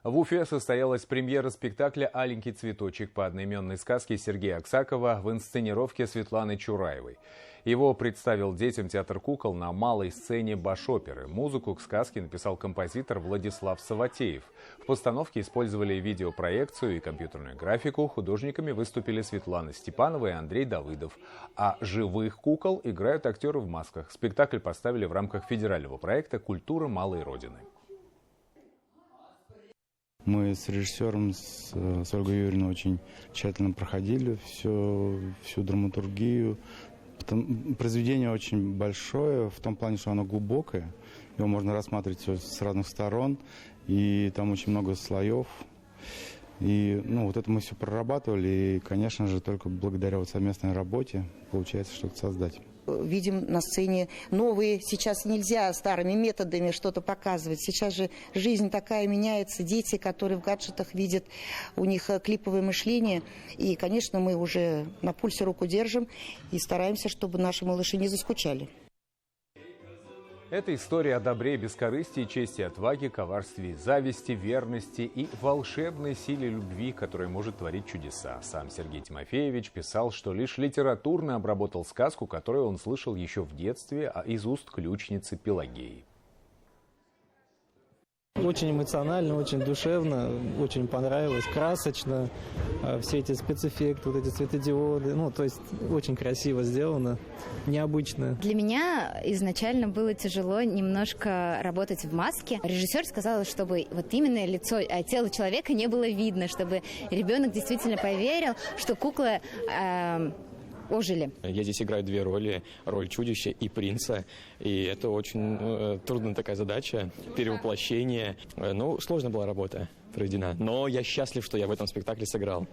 В Уфе состоялась премьера спектакля «Аленький цветочек» по одноименной сказке Сергея Аксакова в инсценировке Светланы Чураевой. Его представил детям театр кукол на малой сцене Башоперы. Музыку к сказке написал композитор Владислав Саватеев. В постановке использовали видеопроекцию и компьютерную графику. Художниками выступили Светлана Степанова и Андрей Давыдов. А живых кукол играют актеры в масках. Спектакль поставили в рамках федерального проекта «Культура малой Родины». Мы с режиссером, с Ольгой Юрьевной, очень тщательно проходили всю драматургию. Произведение очень большое, в том плане, что оно глубокое. Его можно рассматривать с разных сторон, и там очень много слоев. И вот это мы все прорабатывали, и, конечно же, только благодаря совместной работе получается что-то создать. Видим на сцене новые, сейчас нельзя старыми методами что-то показывать. Сейчас же жизнь такая меняется, дети, которые в гаджетах видят, у них клиповое мышление. И, конечно, мы уже на пульсе руку держим и стараемся, чтобы наши малыши не заскучали. Это история о добре, бескорыстии, чести, отваге, коварстве, зависти, верности и волшебной силе любви, которая может творить чудеса. Сам Сергей Тимофеевич писал, что лишь литературно обработал сказку, которую он слышал еще в детстве из уст ключницы Пелагеи. Очень эмоционально, очень душевно, очень понравилось, красочно, все эти спецэффекты, вот эти светодиоды, то есть очень красиво сделано, необычно. Для меня изначально было тяжело немножко работать в маске. Режиссер сказал, чтобы вот именно лицо, тело человека не было видно, чтобы ребенок действительно поверил, что куклы ожили. Я здесь играю две роли, роль чудища и принца, и это очень трудная такая задача, перевоплощение. Сложная была работа проведена, но я счастлив, что я в этом спектакле сыграл.